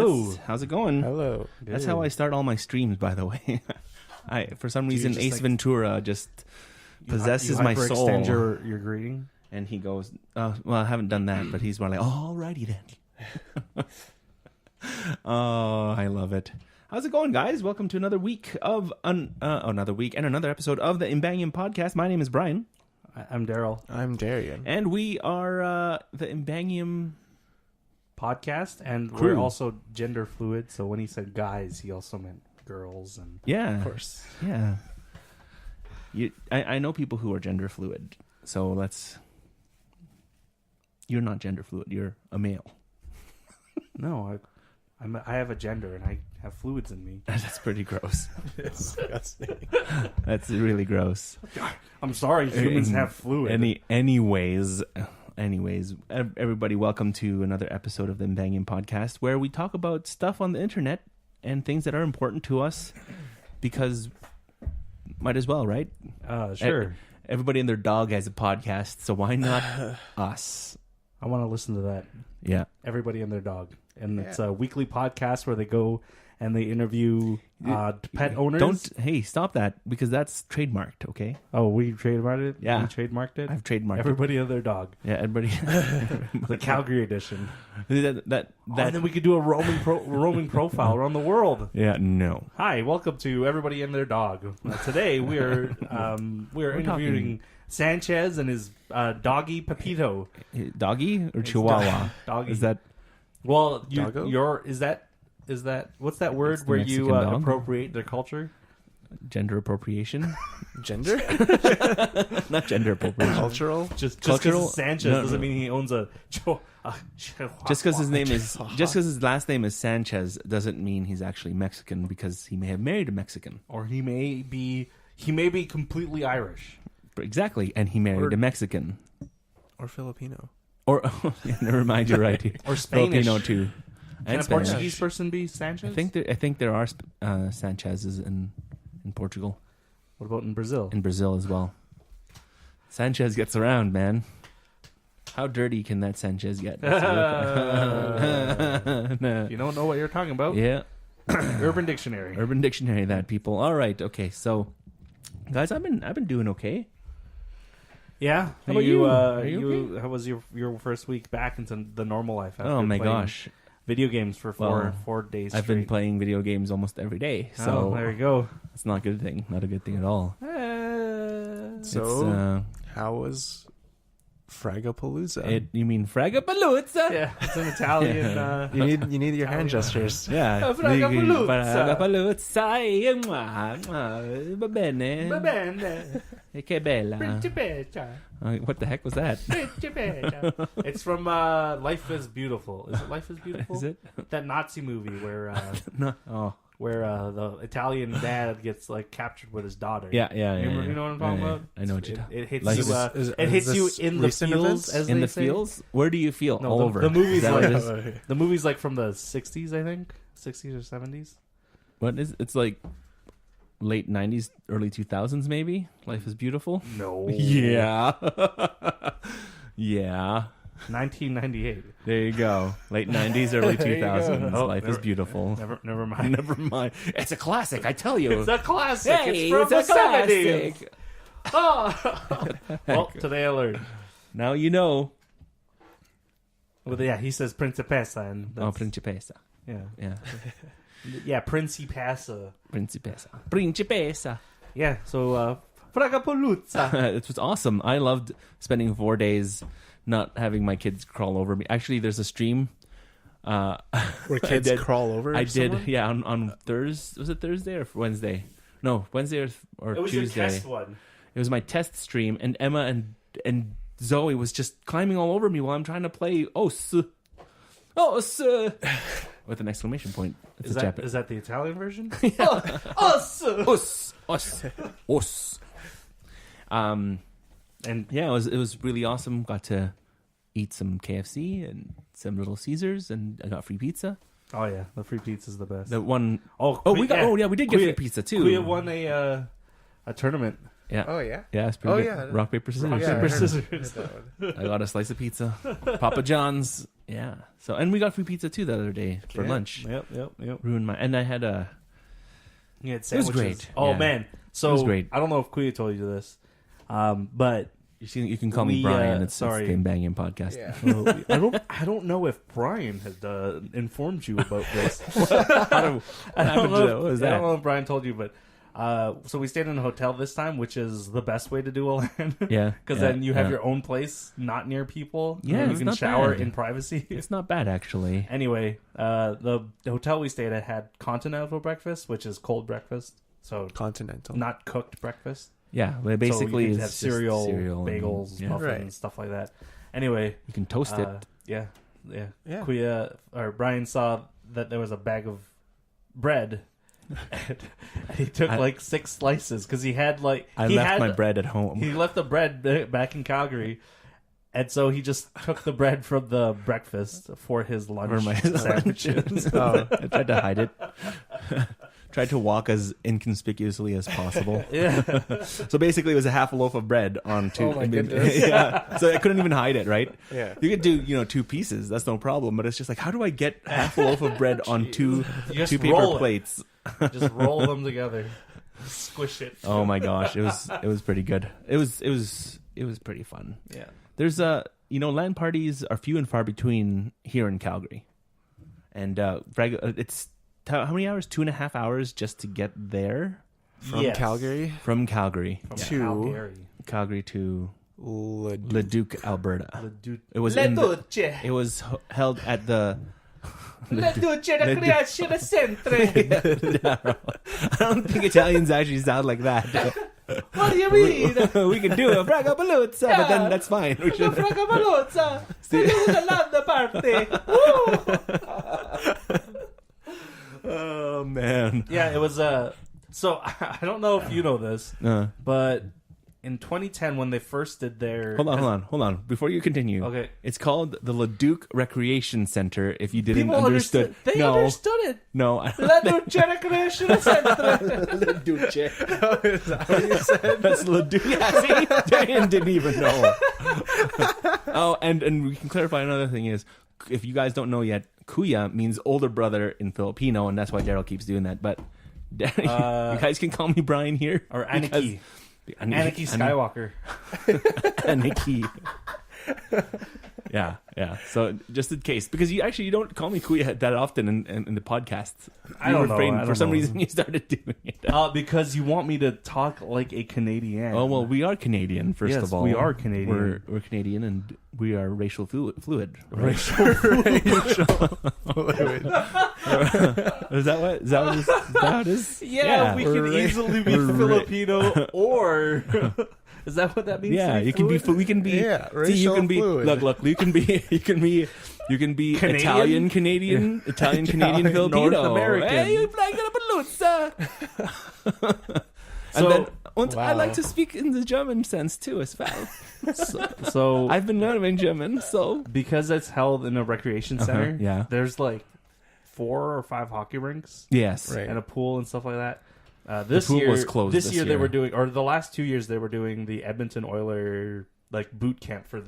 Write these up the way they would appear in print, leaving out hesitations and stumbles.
Hello. How's it going? Hello. That's how I start all my streams, by the way. For some reason, Ace Ventura just possesses my soul. Extend your greeting, and he goes, well, I haven't done that, but he's more like, alrighty then. Oh, I love it. How's it going, guys? Welcome to another week of another episode of the Ymbangium podcast. My name is Brian. I'm Daryl. I'm Darian. And we are the Ymbangium podcast, and crew. We're also gender fluid. So when he said guys, he also meant girls, and yeah, Of course. yeah. I know people who are gender fluid, so let's. You're not gender fluid. You're a male. no, I have a gender, and I have fluids in me. That's pretty gross. It's disgusting. That's really gross. I'm sorry, humans have fluid. Anyways, everybody, welcome to another episode of the Ymbangium podcast, where we talk about stuff on the internet and things that are important to us, because might as well, right? Sure. Everybody and their dog has a podcast, so why not us? I want to listen to that. Yeah. Everybody and their dog. And it's a weekly podcast where they go and they interview pet owners. Hey, stop that, because that's trademarked, okay? Oh, we trademarked it? Yeah. We trademarked it? I've trademarked Everybody and their dog. Yeah, everybody. The Calgary edition. that And then we could do a roaming profile around the world. Yeah, no. Hi, welcome to Everybody and Their Dog. Today we're interviewing Sanchez and his doggy Pepito. Doggy or Chihuahua? Doggy. Is that... Well, Doggo? is that what's that word the where you Mexican dog? appropriate their culture? Gender appropriation? Gender? Not gender appropriation. Cultural? Just Cultural? because Sanchez doesn't mean he owns a. Just because his last name is Sanchez doesn't mean he's actually Mexican, because he may have married a Mexican. Or he may be completely Irish. Exactly, and he married a Mexican. Or Filipino? Or never mind, you're right. Or Spanish. Filipino too. Can And a Spanish. Portuguese person be Sanchez? I think there are Sanchez's in Portugal, What about in Brazil? in Brazil as well. Sanchez gets around, man. How dirty can that Sanchez get? You don't know what you're talking about? Yeah, Urban Dictionary. Urban Dictionary, that people. All right, okay. So, guys, I've been doing okay. Yeah. How about you? Are you okay? How was your first week back into the normal life? After Oh my playing gosh, Video games for four days I've straight. been playing video games almost every day, so there you go. it's not a good thing. Not a good thing at all. So, how was Fragapalooza? You mean Fragapalooza? Yeah, it's an Italian. You need your hand gestures. Yeah. Fragapalooza. Fragapalooza. Va bene. Va bene. Che bella. Principessa. What the heck was that? Principessa. It's from Life is Beautiful. Is it Life is Beautiful? Is it? That Nazi movie where No. Oh. where the Italian dad gets like captured with his daughter. Yeah. You know what I'm talking about? I know what you're talking It hits Like, you. It hits you in the recent feels. events? As in they the say. fields? Where do you feel? No, all the- over. the movie's Is that what it is? Okay. The movie's like from the 60s, I think. 60s or 70s. What is it's like late 90s, early 2000s maybe? Life is Beautiful? No. Yeah. Yeah. 1998. There you go. Late 90s, early There you go. 2000s. Oh, Life is Beautiful. Never mind. Never mind. It's a classic, I tell you. It's a classic. Hey, it's from it's a the 70s. classic. Oh. Well, today I learned. Now you know. Well, yeah, he says Principessa. And Oh, that's- Principessa. Yeah. Yeah. Yeah, Principessa. Principessa. Principessa. Yeah, so Fragapalooza. It was awesome. I loved spending 4 days not having my kids crawl over me. Actually, there's a stream. Where kids crawl over I someone? did, yeah, on Thursday. Was it Thursday or Wednesday? No, Wednesday or It was Tuesday. your test one. It was my test stream, and Emma and Zoe was just climbing all over me while I'm trying to play Os with an exclamation point. It's Is a that, Japan- is that the Italian version? Os. And yeah, it was really awesome. Got to eat some KFC and some Little Caesars, and I got free pizza. Oh yeah, the free pizza's the best. The one Oh, we got. yeah. Oh yeah, we did get Kuya- free pizza too. Kuya won a tournament. Yeah. Oh, yeah? Yeah, it's pretty Oh, good. yeah. Rock paper scissors. Yeah, I Paper, heard scissors. that one. I got a slice of pizza. Papa John's. Yeah. So, and we got free pizza too the other day for lunch. Yep. Ruined my, and I had a. You had It was sandwiches. great. Oh Yeah. man. So It was great. I don't know if Kuya told you this, but You can call me Brian. It's the Ymbangium podcast. Yeah. I don't know if Brian has informed you about this. I don't know if Brian told you, but so we stayed in a hotel this time, which is the best way to do a LAN. Yeah, because then you have your own place, not near people. Yeah, you it's can not shower bad. in privacy. It's not bad actually. Anyway, the hotel we stayed at had continental breakfast, which is cold breakfast, so Continental. not cooked breakfast. Yeah, but basically so you it's can have just cereal, and- bagels, yeah. muffins, Right. stuff like that. Anyway, You can toast it. yeah. Yeah. Kuya or Brian saw that there was a bag of bread, and he took like 6 slices because he had like I he left had, my bread at home. He left the bread back in Calgary, and so he just took the bread from the breakfast for his lunch For my sandwiches. Oh, I tried to hide it. Tried to walk as inconspicuously as possible. Yeah, So basically, it was a half a loaf of bread on two. Oh my goodness. Yeah. So I couldn't even hide it, right? Yeah. You could do 2 pieces. That's no problem. But it's just like, how do I get half a loaf of bread on two You just paper roll it. plates? just roll them together, squish it. Oh my gosh, it was pretty good. It was pretty fun. Yeah. There's LAN parties are few and far between here in Calgary, and it's how many hours? 2.5 hours just to get there From Yes. Calgary from Calgary. From to Calgary. Calgary to Leduc. Leduc, Alberta. It was Le in the, Duce. it was held at the. Le Duce da Creazione Centre. I don't think Italians actually sound like that. What do you mean? We can do a fragapaluzza, but then that's fine. We should. Fragamalozza. Oh man. Yeah, it was so I don't know if you know this, but in 2010 when they first did their Hold on. Before you continue, Okay. it's called the Leduc Recreation Center. If you didn't people understood, They no, understood it. no. Le Duce Recreation Centre. That's Leduc. Yeah, see, Dan didn't even know. Oh, and we can clarify another thing is, if you guys don't know yet, Kuya means older brother in Filipino, and that's why Daryl keeps doing that. But you guys can call me Brian here Or Aniki. Aniki Skywalker. Aniki. Yeah. So just in case, because you don't call me Kuya that often in the podcast. I don't know. For some reason, you started doing it. Because you want me to talk like a Canadian. Oh well, we are Canadian. First Yes, of all, we are Canadian. We're Canadian, and we are racial fluid. Right? Racial. Is that what? Is that it is? Yeah, we can We're easily be Filipino or. Is that what that means? Yeah, you can be. We can be. Yeah, See, you racial can be. fluid. Look. You can be. Canadian? Italian Canadian, Italian Canadian Filipino, North American. Hey, you like a paluzza. So- And then I Wow. like to speak in the German sense too, as well. So I've been learning German, so because it's held in a recreation center, yeah. there's like 4 or 5 hockey rinks yes, Right. and a pool and stuff like that. This pool year was closed This this year they year. were doing, or the last 2 years they were doing the Edmonton Oiler like boot camp for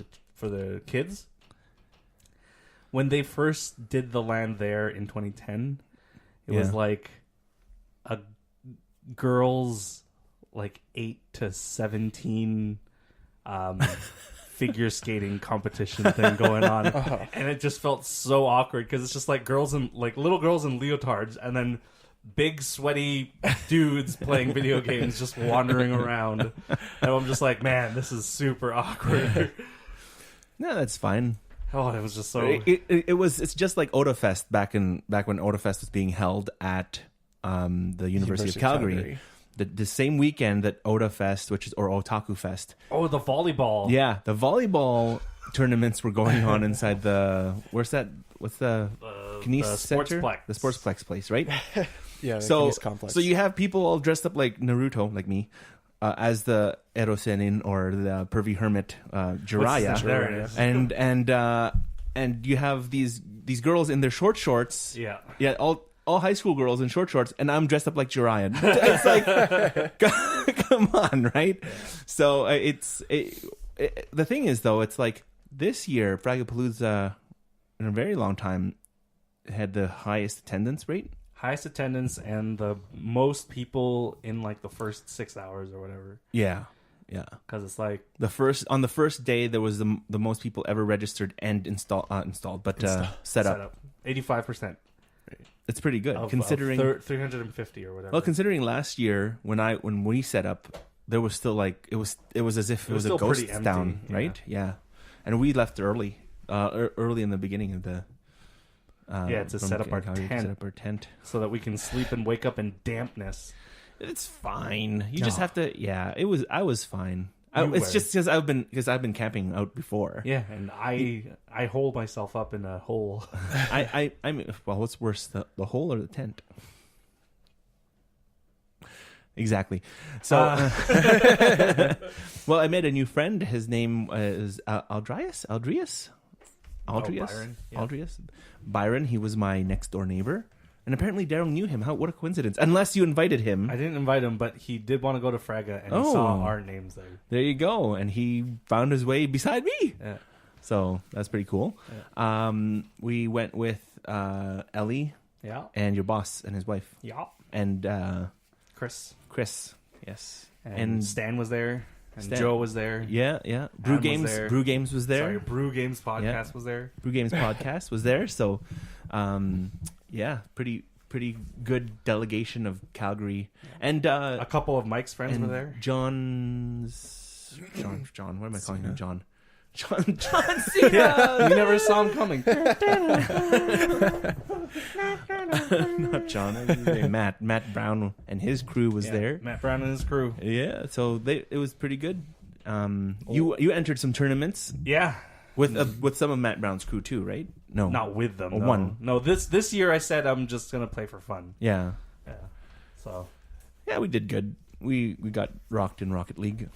the kids. When they first did the LAN there in 2010, it was like a girls like 8 to 17 figure skating competition thing going on, and it just felt so awkward because it's just like little girls in leotards, and then big sweaty dudes playing video games just wandering around, and I'm just like, man, this is super awkward. No, that's fine. Oh, it was just so. It's just like Otafest back when Otafest was being held at the University of Calgary. The same weekend that Otafest, or Otaku Fest. Oh, the volleyball. Yeah, the volleyball tournaments were going on inside the what's the Kines Center? Sportsplex. The Sportsplex place, right? Yeah. So Complex. so you have people all dressed up like Naruto, like me, as the Erosenin or the pervy hermit Jiraiya, There it is. and you have these girls in their short shorts. Yeah. Yeah, all high school girls in short shorts, and I'm dressed up like Jiraiya. It's like, come on, right? Yeah. So the thing is, though, it's like this year, Fragapalooza in a very long time, had the highest attendance rate. Highest attendance and the most people in like the first 6 hours or whatever. Yeah. Because it's like On the first day, there was the most people ever registered and set up. 85%. It's pretty good Of, considering 350 or whatever. Well, considering last year when we set up, there was still like it was as if it was a still ghost pretty empty, town, right? Yeah, and we left early in the beginning of the. To set up our Calgary, tent. set up our tent. so that we can sleep and wake up in dampness. It's fine. You No. just have to. Yeah, it was. I was fine. You It's were. just because I've been camping out before. Yeah, and I hold myself up in a hole. I mean, well, what's worse, the hole or the tent? Exactly. So, well, I met a new friend. His name is Aldrius. Byron, yeah. Aldrius. Byron. He was my next door neighbor, and apparently Daryl knew him. What a coincidence! Unless you invited him. I didn't invite him, but he did want to go to Fraga, and he saw our names there. There you go, and he found his way beside me. Yeah. So that's pretty cool. Yeah. We went with Ellie Yeah. and your boss and his wife Yeah. and Chris. Yes, And Stan was there. And Stan- Joe was there. yeah. Brew Adam was there. Games was there. Sorry, Brew Games podcast was there. Brew Games podcast was there. So, pretty good delegation of Calgary and A couple of Mike's friends and were there. John. What am I calling him? John Cena. You never saw him coming. Not John. Matt Brown and his crew was there. Matt Brown and his crew. Yeah, so it was pretty good. You entered some tournaments Yeah. with some of Matt Brown's crew too, right? No, Not with them. Oh, no. one. No, this year I said I'm just gonna play for fun. Yeah, Yeah. So we did good. We got rocked in Rocket League.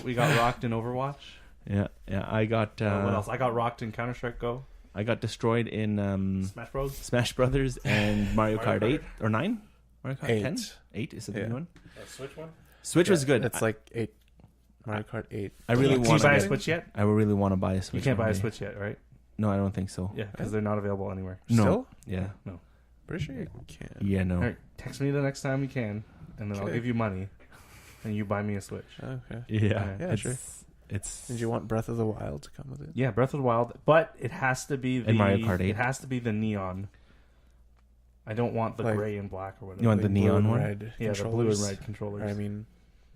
we got rocked in Overwatch. Yeah. I got What else? I got rocked in Counter Strike Go. I got destroyed in Smash Bros. Smash Brothers and Mario Mario Kart 8 or 9. Mario Kart 8. 10? 8 is it the Yeah. new one? Switch one. Switch was good. It's like 8. Mario Kart 8. I really Can you want buy a to. Switch yet? I really want to buy a Switch. You can't buy one a day. Switch yet, right? No, I don't think so. Yeah, because they're not available anywhere. No. Still? Yeah. Pretty sure you can. Yeah. No. All right, text me the next time you can, and then I'll Okay. give you money, and you buy me a Switch. Okay. Yeah. Yeah, sure. It's. Did you want Breath of the Wild to come with it? Yeah, Breath of the Wild, but it has to be the And Mario Kart 8. It has to be the neon. I don't want the Like- gray and black or whatever. You want the Like blue neon and one? Red yeah, the blue and controllers. red controllers. Or, I mean,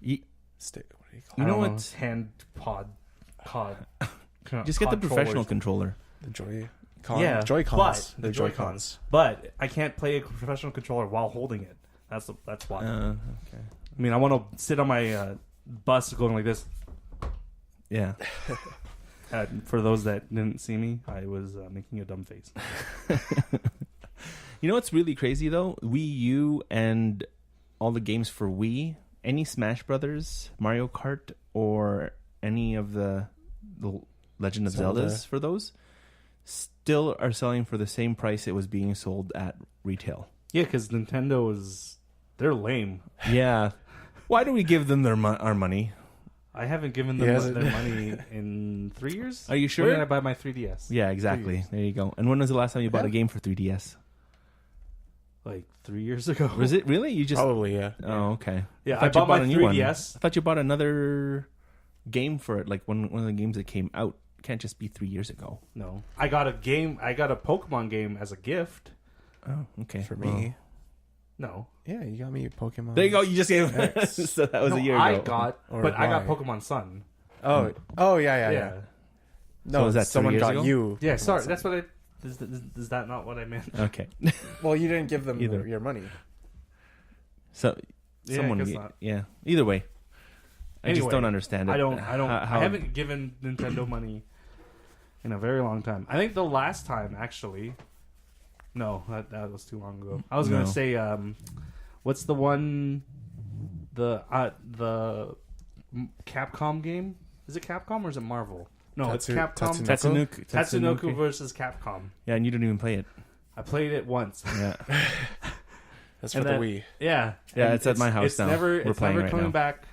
You, what do you call You I know don't what? Hand pod. just get the professional controllers. controller. the Joy-Con? Yeah, Joy-Cons. but The the Joy-Cons. But I can't play a professional controller while holding it. That's why. Okay. I mean, I want to sit on my bus going like this. Yeah. For those that didn't see me, I was making a dumb face. You know what's really crazy though? Wii U and all the games for Wii, any Smash Brothers, Mario Kart, or any of the Legend of Zelda. Zeldas for those, still are selling for the same price it was being sold at retail. Yeah, because Nintendo they're lame. Yeah. Why do we give them our money? I haven't given them Yes. their money in 3 years. Are you sure? When did I buy my 3DS? Yeah, exactly. years. There you go. And when was the last time you bought Yeah. a game for 3DS? Like 3 years ago. Was it really? You just Probably, yeah. Oh, okay. Yeah, thought I you bought my a new one. 3DS. I thought you bought another game for it, like one of the games that came out. Can't just be 3 years ago. No, I got a game. I got a Pokemon game as a gift. Oh, okay. For Well, me. No, Yeah, you got me Pokemon. there you go. You just gave X. so that was no, a year I ago. got, Or but I got why? Pokemon Sun. Oh, yeah. No, So was that 3 someone years got ago? you. Yeah, Pokemon sorry. Sun. That's what I. Is that not what I meant? Okay. Well, you didn't give them Either. your money. So Yeah, someone. I guess not. Yeah. Either way, I just Anyway, don't understand it. I don't. How- I haven't given Nintendo money in a very long time. I think the last time, actually. No, that was too long ago. I was No. gonna say, what's the one, the Capcom game? Is it Capcom or is it Marvel? No, it's Capcom. Tatsunoko versus Capcom. Yeah, and you didn't even play it. I played it once. Yeah. That's for And the then- Wii. Yeah, Yeah, and it's at my house it's now. Never, We're it's playing never right coming now. back.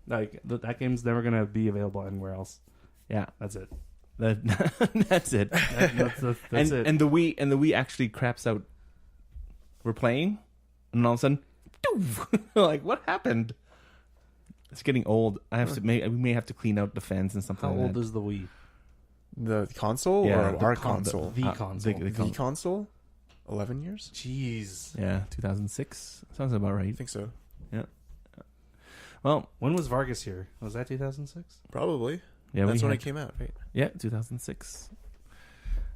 Like that game's never gonna be available anywhere else. Yeah. That's it. That's it. That's it. And the Wii actually craps out. We're playing, and all of a sudden, doof, like what happened? It's getting old. We may have to clean out the fans and something. How like old that. is the Wii? The console Yeah, or the our con- console? The console. The console? 11 years? Jeez. Yeah, 2006 sounds about right. I think so. Well, When was Vargas here? Was that 2006? Probably. yeah, That's we when had- it came out, right? Yeah, 2006.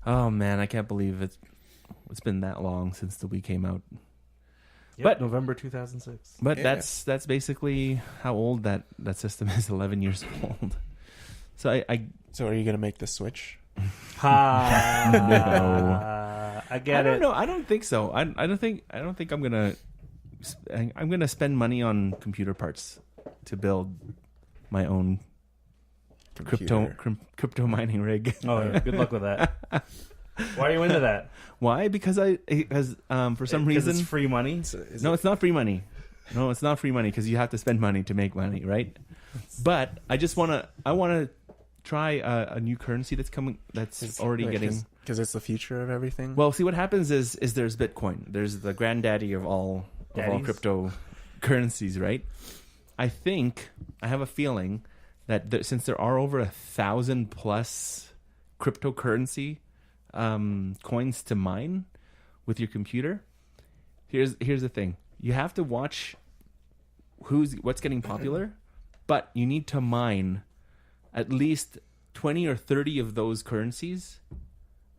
Oh man, I can't believe it's been that long since the Wii came out. Yep, But- November 2006. But Yeah. that's basically how old that system is. 11 years old. So I So are you going to make the switch? Ha! No. I get don't it. know. I don't think so. I don't think I'm gonna spend money on computer parts to build my own crypto mining rig. Oh, yeah. Good luck with that. Why are you into that? Why? Because for some 'Cause reason it's free money. No, it's not free money. No, it's not free money because you have to spend money to make money, right? But I want to try a new currency that's coming. That's already getting. Because it's the future of everything. Well, see what happens is there's Bitcoin. There's the granddaddy of all cryptocurrencies, right? I have a feeling that since there are over 1,000 plus cryptocurrency coins to mine with your computer, here's the thing: you have to watch what's getting popular, but you need to mine at least 20 or 30 of those currencies,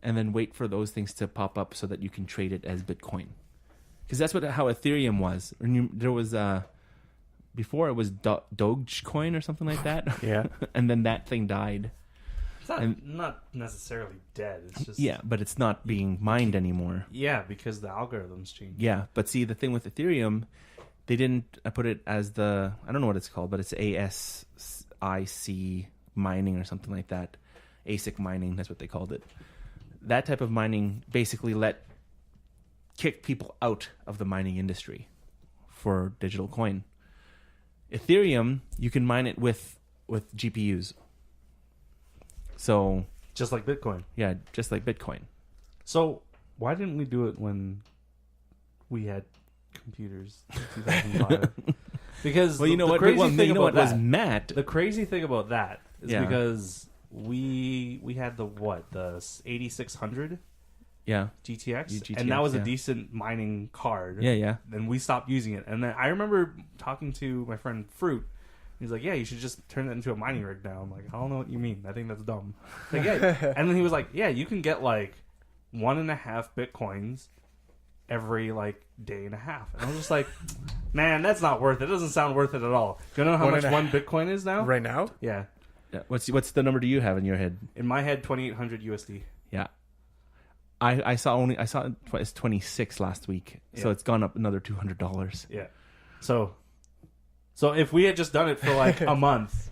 and then wait for those things to pop up so that you can trade it as Bitcoin. Because that's how Ethereum was. There was before it was Dogecoin or something like that. Yeah. And then that thing died. It's not necessarily dead. It's just Yeah, but it's not being mined anymore. Yeah, because the algorithms changed. Yeah, but see, the thing with Ethereum, they didn't put it as I don't know what it's called, but it's ASIC mining or something like that. ASIC mining, that's what they called it. That type of mining basically kick people out of the mining industry for digital coin. Ethereum, you can mine it with GPUs. So Just like Bitcoin. yeah, just like Bitcoin. So why didn't we do it when we had computers in 2005? Because Well, you know the what? crazy Well, thing you know about what was that, Matt? the crazy thing about that is Yeah. because we had the 8600 Yeah, GTX, GTX, and that was a yeah. decent mining card. yeah. Then we stopped using it, and then I remember talking to my friend Fruit. He's like, "Yeah, you should just turn that into a mining rig now." I'm like, "I don't know what you mean. I think that's dumb." Like, yeah. And then he was like, "Yeah, you can get like 1.5 Bitcoins every like day and a half." And I was just like, "Man, that's not worth it. It doesn't sound worth it at all." Do you know how One much and a one Bitcoin is now? Right now? Yeah, Yeah. What's the number do you have in your head? in my head, 2,800 USD. Yeah, I saw it's 26 last week, so Yeah. it's gone up another $200. Yeah. So if we had just done it for like a month,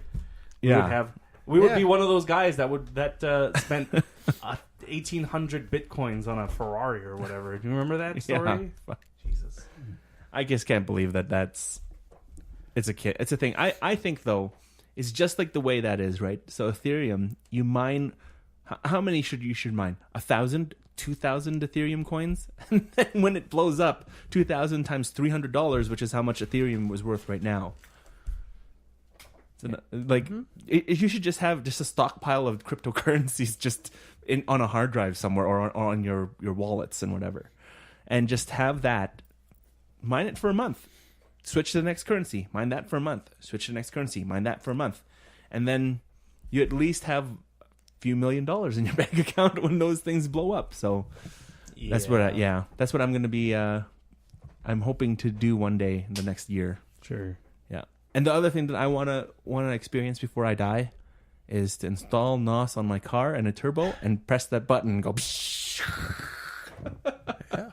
we would be one of those guys that spent 1,800 Bitcoins on a Ferrari or whatever. Do you remember that story? Yeah. Jesus. I just can't believe it's a thing. I think though, it's just like the way that is, right? So Ethereum, you mine. How many should mine? 1,000, 2,000 Ethereum coins, and then when it blows up, 2,000 times $300, which is how much Ethereum was worth right now. So, you should just have a stockpile of cryptocurrencies just on a hard drive somewhere or on your wallets and whatever, and just have that. Mine it for a month, switch to the next currency, mine that for a month, switch to the next currency, mine that for a month, and then you at least have few $1 million in your bank account when those things blow up. So that's what I'm going to be I'm hoping to do one day in the next year. Sure. Yeah. And the other thing that I want to experience before I die is to install NOS on my car and a turbo and press that button and go Yeah.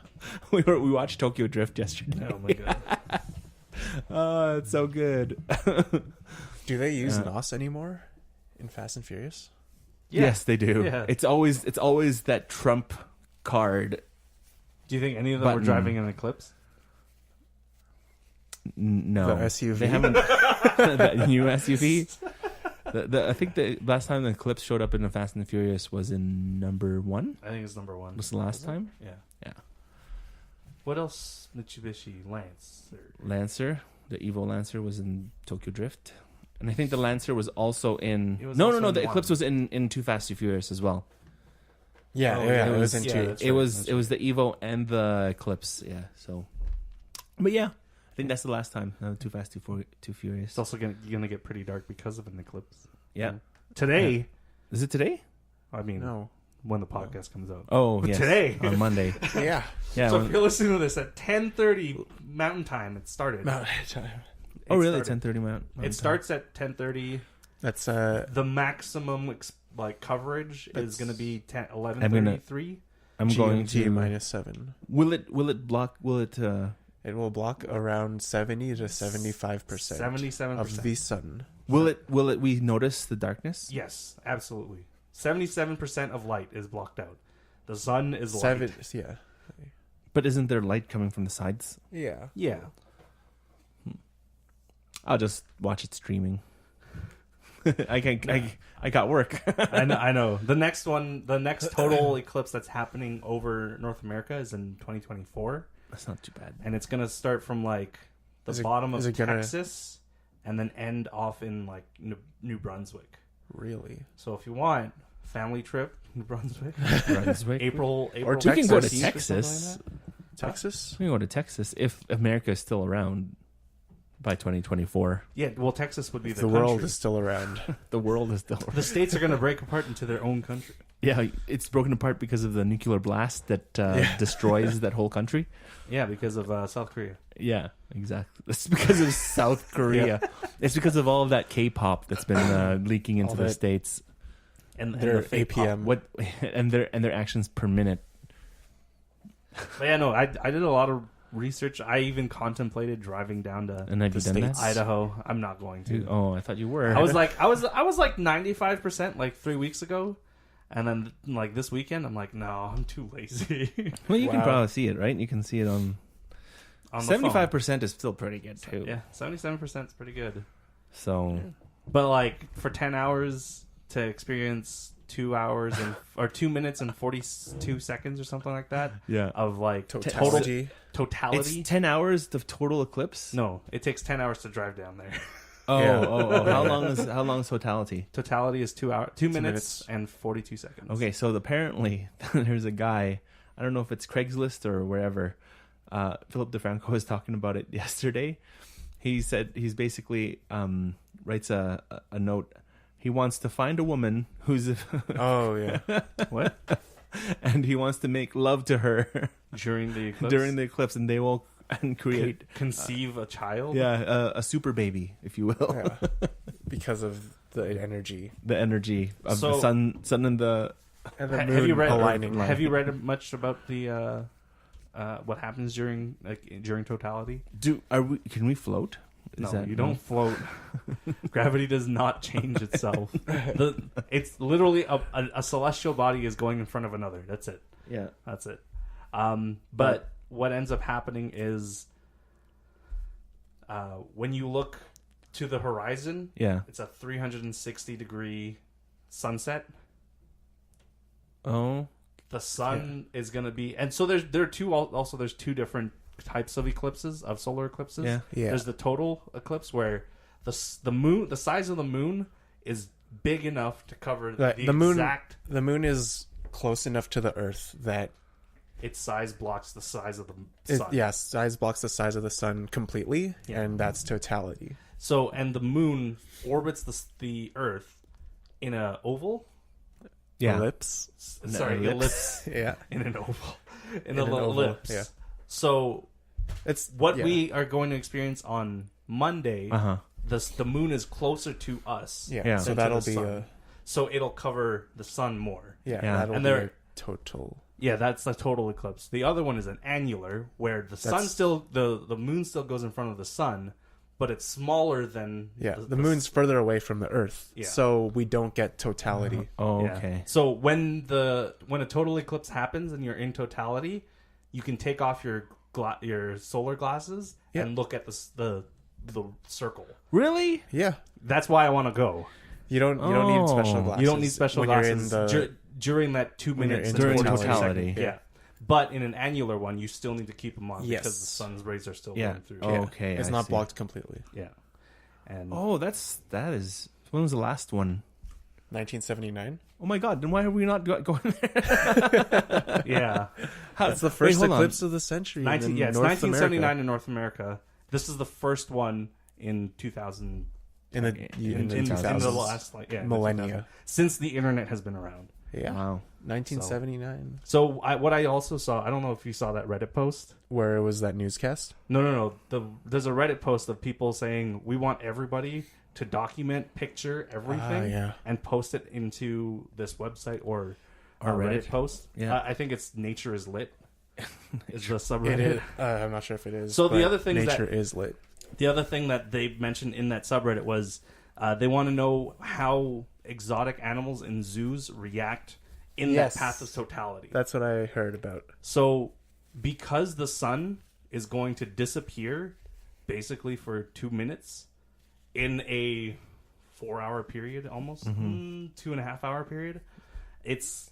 we watched Tokyo Drift yesterday. Oh my god. Oh, it's so good. Do they use NOS anymore in Fast and Furious? Yeah. Yes, they do. Yeah. It's always that Trump card. Do you think any of them were Button. driving an Eclipse? No, The SUV? They haven't. That new SUV. I think the last time the eclipse showed up in the Fast and the Furious was in number 1. I think it's number 1. Was the last time? Yeah. Yeah. What else? Mitsubishi Lancer, the Evo Lancer was in Tokyo Drift, and I think the Lancer was also in. It was No, also in the one. Eclipse was in Too Fast Too Furious as well. Yeah, Oh, yeah, yeah, it was in yeah, two. that's It right, was that's it was the Evo and the Eclipse. Yeah. So, but yeah, I think that's the last time. Too Fast Too Furious. It's also gonna get pretty dark because of an eclipse. Yeah. Today, Is it today? I mean, No. when the podcast comes out. Oh, yes. Today. On Monday. Yeah. Yeah. So when- if you're listening to this at 10:30 Mountain Time, it started. No, oh, really? It started. 10:30 Mountain It Time. starts at 10:30. that's The maximum coverage is That's- going to be 11:33. I'm going GMT to. minus 7. Will it block? Will it? It will block around 70 to 75% 77%. of the sun. Will it? We notice the darkness? Yes, absolutely. 77% of light is blocked out. The sun is Seven, light. yeah. But isn't there light coming from the sides? Yeah. Yeah. I'll just watch it streaming. I can. I got work. I know. The next total eclipse that's happening over North America is in 2024. That's not too bad. And it's going to start from like the Is it- bottom of is it gonna- Texas and then end off in like New Brunswick. Really? So if you want family trip, New Brunswick, Brunswick. April Or We can go to 13th or Texas. something like Texas? We can go to Texas if America is still around by 2024. that. Yeah, well, Texas would be If the the country. world is still around. The world is still. The states are going to break apart into their own country. Yeah, it's broken apart because of the nuclear blast that destroys that whole country. Yeah, because of South Korea. Yeah, exactly. It's because of South Korea. It's because of all of that K-pop that's been leaking into All the that- states. And Their the fake pop. APM. What and their actions per minute. But yeah, no, I did a lot of research. I even contemplated driving down to And have you The done States. that? Idaho. I'm not going to. Oh, I thought you were. I was like 95% like 3 weeks ago, and then like this weekend I'm like, no, I'm too lazy. well, you can Wow. probably see it, right? You can see it on. On the phone. 75% is still pretty good too. Yeah, 77% is pretty good. So But like for 10 hours to experience 2 hours and or 2 minutes and 42 seconds or something like that yeah, of like Totality. totality. it's 10 hours of total eclipse. No, it takes 10 hours to drive down there. Oh, Yeah. oh. How long is totality? Totality is 2 minutes minutes. and 42 seconds. Okay, so apparently there's a guy. I don't know if it's Craigslist or wherever. Philip DeFranco was talking about it yesterday. He said he's basically writes a note. He wants to find a woman who's Oh, yeah. What? and he wants to make love to her During the eclipse? during the eclipse, and they will create conceive a child? a super baby, if you will. Yeah. Because of the energy. The energy of the So- sun and the And the moon Have you read aligning. Have you read much about the what happens during totality? can we float? Is No, that- you don't float. Gravity does not change itself. It's literally a celestial body is going in front of another. That's it. Yeah. That's it. But what ends up happening is when you look to the horizon, Yeah. it's a 360-degree sunset. Oh. The sun is going to be, and so there's two different types of eclipses, of solar eclipses. Yeah. Yeah. There's the total eclipse where the moon, the size of the moon is big enough to cover The moon- exact. The moon is close enough to the Earth that Its size blocks the size of the sun. size blocks the size of the sun completely, Yeah. and that's totality. So, and the moon orbits the Earth in a oval. Yeah. Ellipse. Sorry, ellipse. Yeah. In an oval. In In an an oval, ellipse. yeah. So It's what yeah. we are going to experience on Monday, Uh-huh. the moon is closer to us. Yeah. Yeah. So than to that'll the be sun. a So it'll cover the sun more. yeah. Yeah. That'll And be they're- a total. Yeah, that's the total eclipse. The other one is an annular, where the sun That's- still the moon still goes in front of the sun, but it's smaller than Yeah. The moon's further away from the Earth, Yeah. so we don't get totality. Oh, Yeah. okay. So when a total eclipse happens and you're in totality, you can take off your solar glasses Yeah. and look at the circle. Really? Yeah. That's why I want to go. You don't need special Oh. glasses. You don't need special when glasses you're in the, during that 2 when you're minutes in and During 44 totality. seconds. Yeah. But in an annular one, you still need to keep them on Yes. because the sun's rays are still Yeah. going through. Yeah. Okay. it's I not see. blocked completely. Yeah. And Oh, that is. When was the last one? 1979. Oh my God! Then why are we not going there? yeah. That's the first hold on. eclipse of the century. 19, in yeah, it's North 1979 America. in North America. This is the first one in 2000. in the In the 2000s. last millennia. 2000. Since the internet has been around. Yeah, Wow. 1979, So what I also saw, I don't know if you saw that Reddit post. where it was that newscast. No. There's a Reddit post of people saying we want everybody to document, picture everything, Yeah. and post it into this website or Or Reddit Reddit. post. Yeah. I think it's Nature is Lit. Is the It subreddit. is. I'm not sure if it is. So the but other thing is nature is lit. The other thing that they mentioned in that subreddit was they want to know how exotic animals in zoos react in Yes. that path of totality. That's what I heard about. So, because the sun is going to disappear basically for 2 minutes in a 4-hour period, almost 2.5 hour period, it's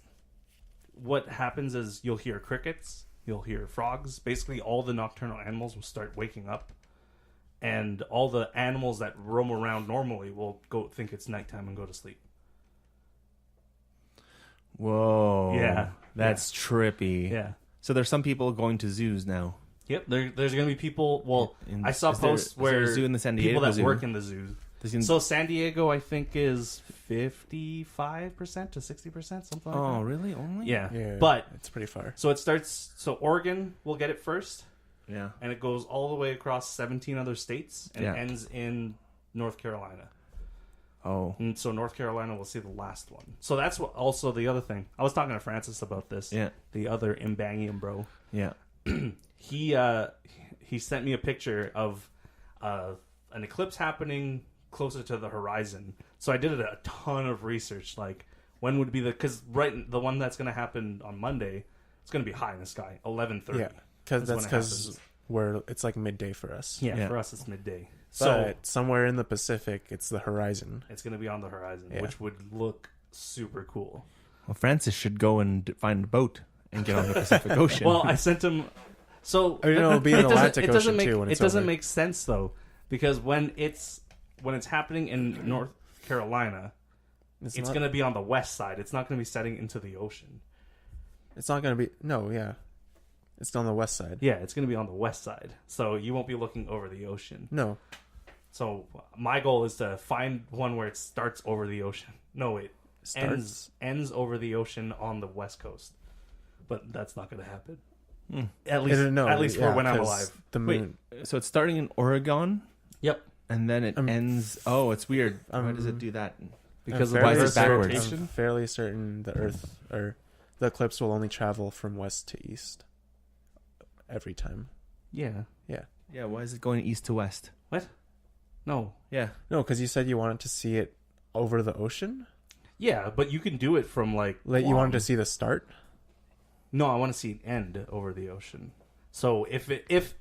what happens is you'll hear crickets, you'll hear frogs. Basically, all the nocturnal animals will start waking up, and all the animals that roam around normally will go think it's nighttime and go to sleep. Whoa. Yeah. That's trippy. Yeah. So there's some people going to zoos now. Yep. There's going to be people. Well, In- I saw is there- posts is there where a zoo in the San Diego people that zoo? work in the zoo. So San Diego, I think, is 55% to 60%, something like Oh, that. really? Only? Yeah. Yeah, But it's pretty far. so it starts. So Oregon will get it first, Yeah. and it goes all the way across 17 other states and Yeah. ends in North Carolina. Oh. And so North Carolina will see the last one. So that's what. Also, the other thing I was talking to Francis about this. Yeah. The other Ymbangium bro. Yeah. He sent me a picture of an eclipse happening closer to the horizon. So I did a ton of research, like when would be the one that's going to happen on Monday, it's going to be high in the sky, 11:30. Yeah, because That's that's when it because it's like midday for us. Yeah, Yeah. for us it's midday. So So somewhere in the Pacific, it's the horizon. it's going to be on the horizon, Yeah. which would look super cool. Well, Francis should go and find a boat and get on the Pacific Ocean. Well, I sent him. So Or, it'll be in the Atlantic Ocean make, too when it it's doesn't over. make sense though, because when it's happening in North Carolina, it's not, going to be on the west side. It's not going to be setting into the ocean. It's not going to be. No, yeah, it's on the west side. Yeah, it's going to be on the west side, so you won't be looking over the ocean. No, So my goal is to find one where it starts over the ocean. No, it starts. ends over the ocean on the west coast, but that's not going to happen. Hmm. At least, No, at least for yeah, when I'm 'cause alive. The moon. so it's starting in Oregon, Yep. and then it ends. Oh, it's weird. Why does it Um, do that? Because I'm of why is fairly it Earth's backwards? rotation. I'm fairly certain the Earth or the eclipse will only travel from west to east every time. Yeah. Yeah. Why is it going east to west? No. Yeah. No, because you said you wanted to see it over the ocean. Yeah, but you can do it from like. Like you Guam. wanted to see the start. No, I want to see it end over the ocean. So if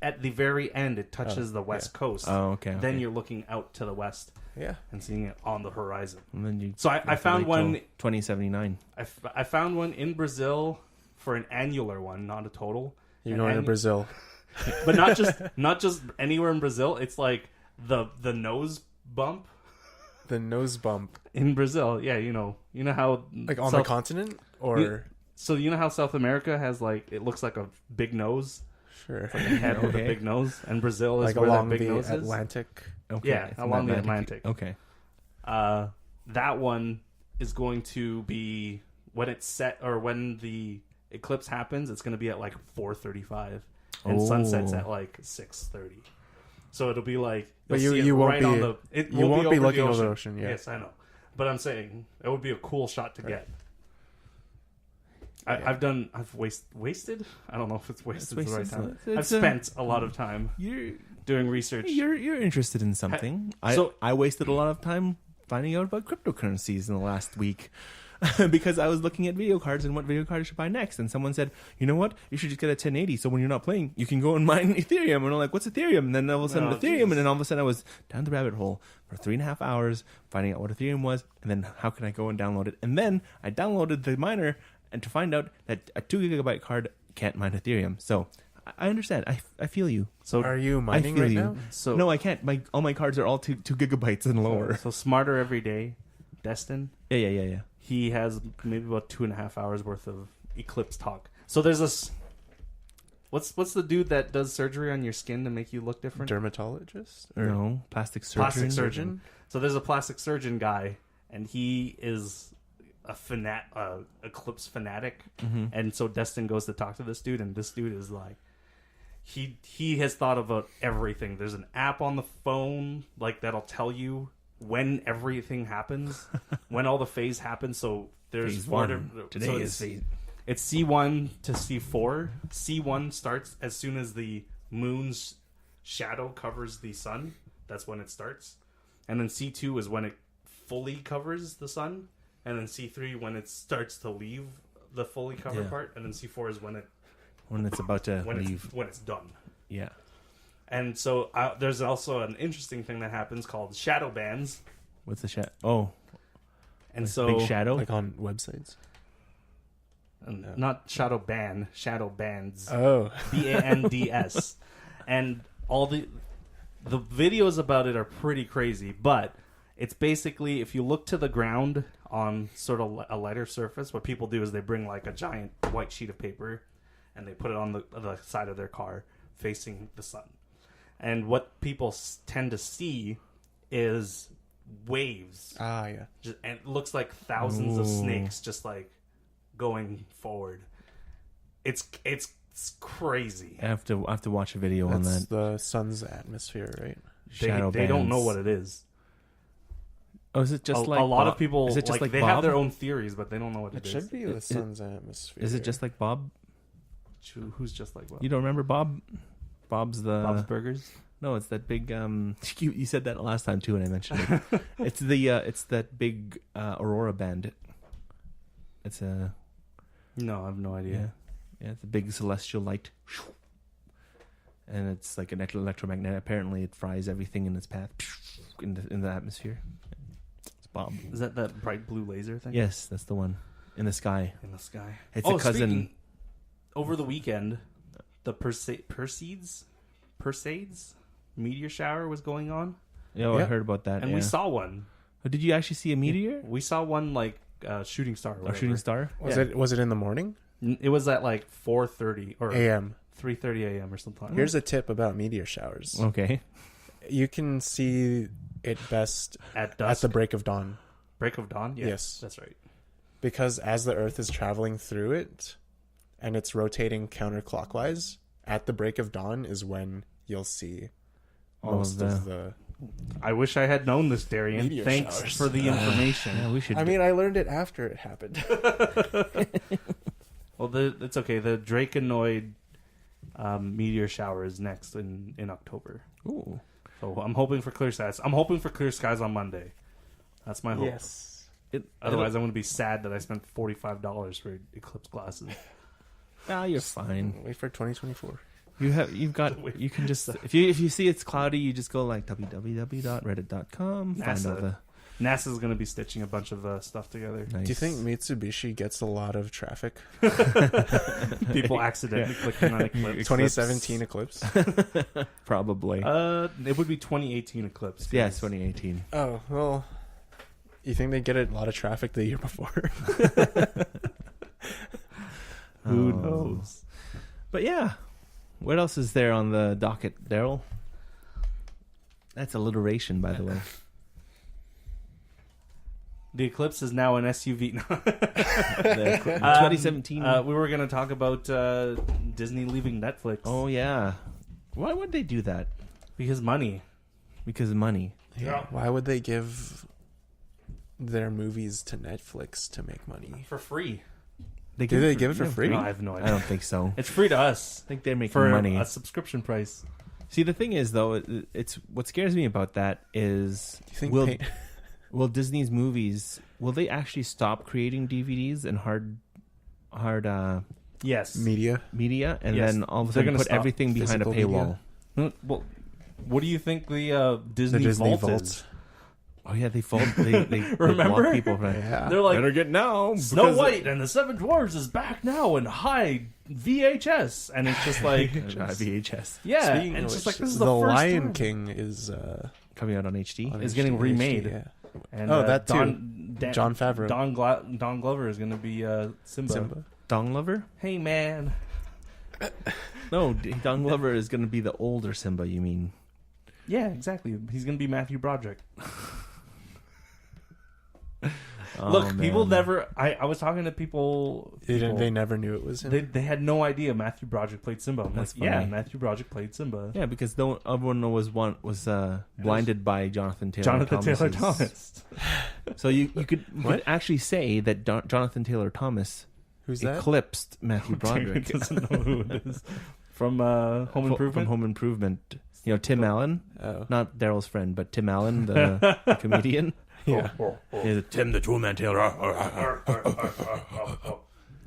at the very end it touches the west coast, Oh, okay. then okay. you're looking out to the west Yeah. and seeing it on the horizon. And then you. So I found one. 2079. I found one in Brazil for an annular one, not a total. You're An going to annu- Brazil. but not just anywhere in Brazil. It's like the nose bump The nose bump, in Brazil. Yeah, you know how like on the continent, or So you know how South America has like it looks like a big nose, sure, like a head with a Okay. big nose, and Brazil is like where along that big the nose is. Atlantic. Okay. Yeah, it's in along the Atlantic. Okay. That one is going to be when it's set or when the eclipse happens. It's going to be at like 4:35, and sunsets Oh. at like 6:30. So it'll be like, But you'll see you it won't right be- on the. It you won't be over looking over the ocean. Yeah. Yes, I know, but I'm saying it would be a cool shot to get. Yeah. I've wasted. I don't know if it's wasted the right wasted. time. It's I've spent a lot of time You're doing research. you're interested in something. so- I wasted a lot of time finding out about cryptocurrencies in the last week. because I was looking at video cards and what video card I should buy next. And someone said, you know what? You should just get a 1080. So when you're not playing, you can go and mine Ethereum. And I'm like, what's Ethereum? And then all of a sudden Ethereum. And then all of a sudden I was down the rabbit hole for 3.5 hours finding out what Ethereum was. And then how can I go and download it? And then I downloaded the miner and to find out that a 2 gigabyte card can't mine Ethereum. So I understand. I feel you. So Are you mining feel right you. now? So No, I can't. All my cards are all 2 gigabytes and lower. So smarter every day, Destin. Yeah. He has maybe about 2.5 hours worth of Eclipse talk. So there's this. What's the dude that does surgery on your skin to make you look different? Dermatologist? No, plastic surgeon. Plastic surgeon. So there's a plastic surgeon guy, and he is a Eclipse fanatic. Mm-hmm. And so Destin goes to talk to this dude, and this dude is like, he has thought about everything. There's an app on the phone like that'll tell you when everything happens, when all the phase happens. So there's Phase 1. Today so is phase. it's C1 to C4. C1 starts as soon as the moon's shadow covers the sun. That's when it starts. And then C2 is when it fully covers the sun. And then C3 when it starts to leave the fully covered part. And then C4 is when When it's about to leave. when it's done. Yeah. And so there's also an interesting thing that happens called shadow bands. What's the shadow? Oh, And so big shadow? Like on websites? not shadow ban, shadow bands. Oh. BANDS. And all the videos about it are pretty crazy, but it's basically if you look to the ground on sort of a lighter surface, what people do is they bring like a giant white sheet of paper and they put it on the side of their car facing the sun. And what people tend to see is waves. Ah, yeah. And it looks like thousands of snakes just like going forward. It's crazy. I have to watch a video on That's that. the sun's atmosphere, right? They don't know what it is. Oh, is it just like a lot Bob? of people? Is it just like they Bob? have their own theories, but they don't know what It it is. should be the sun's atmosphere. Is it just like Bob? Who's just like what? You don't remember Bob? Bob's Bob's Burgers. no, it's that big. You said that last time too, when I mentioned it. It's that big Aurora band. It's a No, I have no idea. yeah. It's a big celestial light, and it's like an electromagnet. Apparently, it fries everything in its path in the atmosphere. It's Bob. Is that bright blue laser thing? Yes, that's the one in the sky. In the sky. It's a cousin. Over the weekend, the Perseids meteor shower was going on, Oh, I Yeah. heard about that. and yeah. we saw one. Oh, did you actually see a meteor? We saw one like shooting star. Or A whatever. shooting star? Was it in the morning? It was at like 4:30 or AM. 3:30 a.m. or something. Here's a tip about meteor showers. Okay. You can see it best at at dusk. the break of dawn. Break of dawn. Yeah, Yes. that's right. Because as the Earth is traveling through it and it's rotating counterclockwise, at the break of dawn is when you'll see All most of of the... I wish I had known this, Darian. Meteor Thanks showers. for the information. Yeah, we should. I mean, I learned it after it happened. Well, it's okay. The Draconoid meteor shower is next in October. Ooh. So I'm hoping for clear skies. I'm hoping for clear skies on Monday. That's my hope. Yes. Otherwise, I'm going to be sad that I spent $45 for eclipse glasses. You're fine. Wait for 2024. You can just if you see it's cloudy, you just go like www.reddit.com. Find all the NASA's going to be stitching a bunch of stuff together. nice. Do you think Mitsubishi gets a lot of traffic? People accidentally clicking on eclipse. 2017 eclipse? Probably? It would be 2018 eclipse. Yes, 2018. Oh, well, you think they get a lot of traffic the year before? Who Oh. knows? But yeah, what else is there on the docket, Daryl? That's alliteration, by the way. The eclipse is now an SUV. 2017. We were going to talk about Disney leaving Netflix. Oh yeah. Why would they do that? Because money. Because of money. Yeah. Why would they give their movies to Netflix to make money? For free. They Do they give it for free? No, I have no I idea. don't think so. It's free to us I think they're making for money. a subscription price. See, the thing is, though, it's what scares me about that is Do you think will Well, Disney's movies, will they actually stop creating DVDs and hard Yes. Media. media, and Yes, then all of a they're sudden gonna put stop everything behind a physical paywall? media. Well, what do you think the Disney, The Disney Vault Vault. is? Oh yeah, they fold. They Remember? block people from Yeah. They're like, better get now. Snow because- White and the Seven Dwarfs is back now in high VHS, and it's just like, VHS yeah, Speaking and of it's just which, like this is the the first Lion time. King is coming out on HD. on Is getting HD, remade. yeah. And, Oh, that too. John Favreau. Don Glover is going to be Simba. Simba. Dong Lover? Hey man, No, Dong Lover is going to be the older Simba. You mean? yeah, exactly. He's going to be Matthew Broderick. Oh, Look, people man. never. I was talking to people. They never knew it was him. They had no idea Matthew Broderick played Simba. I'm That's like, yeah, funny. Matthew Broderick played Simba. Yeah, because everyone was blinded by Jonathan Taylor. Taylor Thomas's- Thomas. So you could What? actually say that Jonathan Taylor Thomas Who's that? eclipsed Matthew Broderick Doesn't know who it is. From Home Improvement. From Home Improvement. You know, Tim Allen, Oh. not Daryl's friend, but Tim Allen, the comedian. Yeah. Is Tim the True Man Taylor?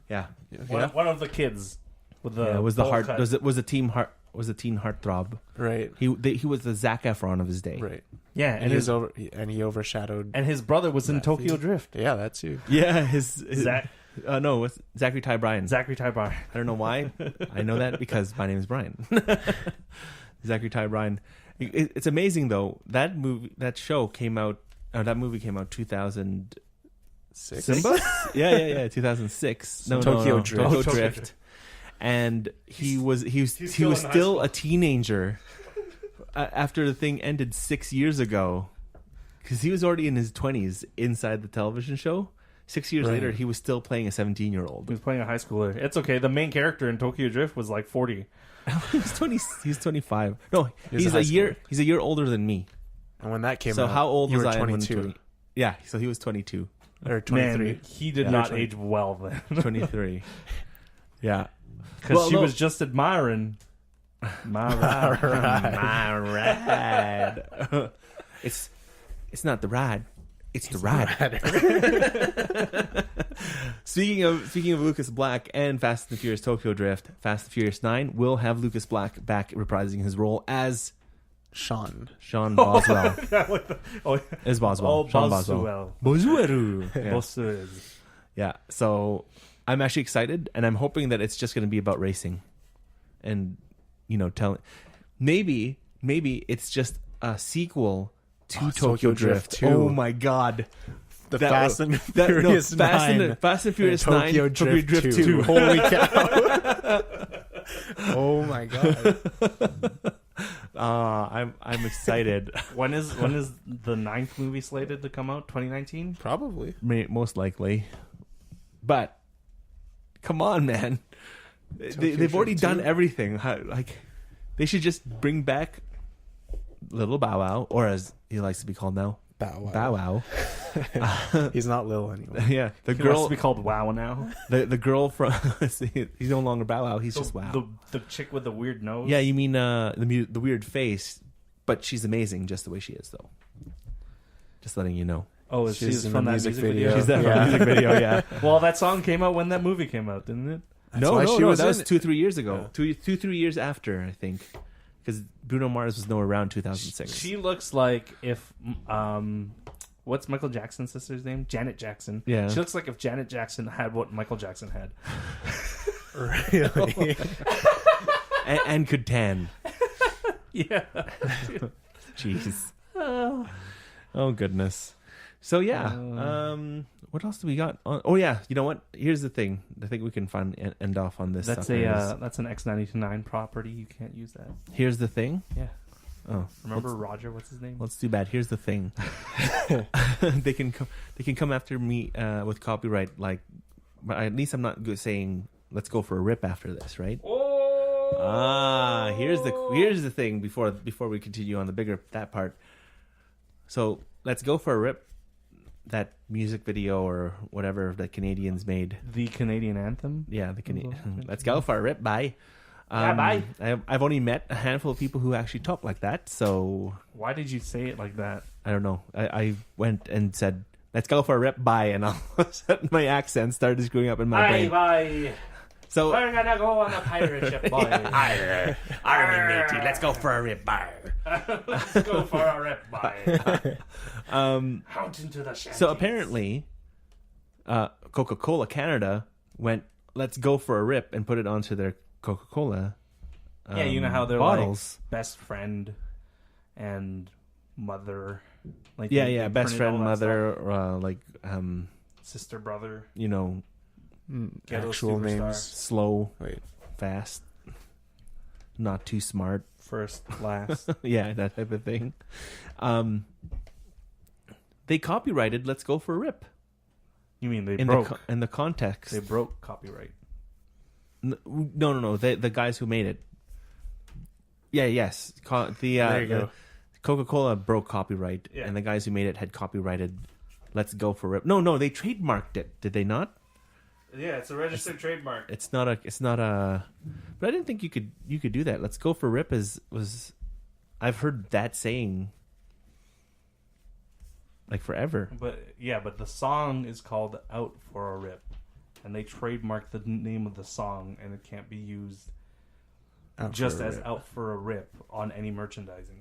Yeah, One of the kids with the was the bowl heart cut. was a teen heartthrob. Right. He was the Zac Efron of his day. Right. Yeah, And he overshadowed. and his brother was in Matthew. Tokyo Drift. Yeah, that too. Yeah, his Zach, no, what's Zachary Ty Bryan. Zachary Ty Bryan. I don't know why. I know that because my name is Brian. Zachary Ty Bryan. It's amazing though. That movie came out 2006. Simba? Yeah, 2006. No, Tokyo Drift. Tokyo Tokyo Drift. Drift. And he was still in high still a teenager after the thing ended 6 years ago, because he was already in his 20s inside the television show. 6 years Right. later, he was still playing a 17-year-old. He was playing a high schooler. It's okay. The main character in Tokyo Drift was like 40. He's 20. He's 25. No, He was he's a a high year. schooler. He's a year older than me. And when that came So out, how old you was were I? when 22 Yeah, so he was 22. or 23. Man, he did Yeah, not 20. age well then. 23. Yeah. Because Well, she no. was just admiring my ride. My ride. It's not the ride. It's the ride. Speaking of Lucas Black and Fast and the Furious Tokyo Drift, Fast and Furious 9 will have Lucas Black back reprising his role as Sean. Sean Boswell. Oh, As Boswell. oh, Sean Boswell. Boswell. Yeah. Boswell. Yeah. So I'm actually excited, and I'm hoping that it's just going to be about racing, and telling. Maybe it's just a sequel to Tokyo Drift. 2. Oh my God. The That- Fast and that- no, Furious 9. Fast and Furious and 9, Tokyo Drift 2. 2. Holy cow. Oh my God. I'm excited. When is the 9th movie slated to come out? 2019? Probably. Most likely. But come on, man. They've Drift already 2? done everything. They should just bring back Little Bow Wow, or as he likes to be called now, Bow Wow. Bow Wow. He's not Lil anymore. Yeah, the He wants girl, to be called Wow now. the girl from he's no longer Bow Wow. He's just Wow. The chick with the weird nose. Yeah, you mean the weird face, but she's amazing just the way she is, though. Just letting you know. Oh, is She's she in from the that music music video? video. She's that Yeah. music video, yeah. Well, that song came out when that movie came out, didn't it? That's why she was that was in it. 2-3 years ago. 2-3 years after, I think, because Bruno Mars was nowhere around 2006. She looks like if what's Michael Jackson's sister's name? Janet Jackson. Yeah. She looks like if Janet Jackson had what Michael Jackson had. Really? and could tan. Yeah. Jeez. Oh goodness. So yeah. What else do we got? Oh yeah. You know what? Here's the thing. I think we can end off on this. That's sucker. that's an X99 property. You can't use that. Here's the thing. Yeah. Oh, Remember Roger? What's his name? well, it's too bad. Here's the thing. They can come after me with copyright. But at least I'm not saying let's go for a rip after this, right? Here's the thing before we continue on that part. So let's go for a rip. That music video or whatever the Canadians made. The Canadian anthem. Yeah, the Canadian. Let's go for a rip. Bye. Bye. I've only met a handful of people who actually talk like that, so Why did you say it like that? I don't know. I went and said, "Let's go for a rip, bye," and all of a sudden my accent started screwing up in my brain. Bye. So We're gonna go on a pirate ship, boy. Arr, matey, let's go for a rip, bye. Let's go for a rip, boy. Out into the shanties. So apparently, Coca-Cola Canada went, "Let's go for a rip," and put it onto their Coca-Cola. Yeah, you know how they're bottles. like best friend and mother. Like Yeah, best printed friend, all that mother, stuff. Sister, brother. you know, Ghetto Actual superstar. names. slow, Wait. fast, not too smart. First, last. Yeah, that type of thing. They copyrighted "Let's Go for a Rip" You mean they in broke? in the context. They broke copyright. No. The guys who made it. Yeah, yes. There you go. Coca-Cola broke copyright, Yeah. and the guys who made it had copyrighted "Let's Go for a Rip." No, they trademarked it. Did they not? Yeah, it's a registered trademark. It's not a. But I didn't think you could do that. "Let's Go for a Rip" was. I've heard that saying. Like forever. But the song is called "Out for a Rip," and they trademarked the name of the song, and it can't be used just as "Out for a Rip" on any merchandising.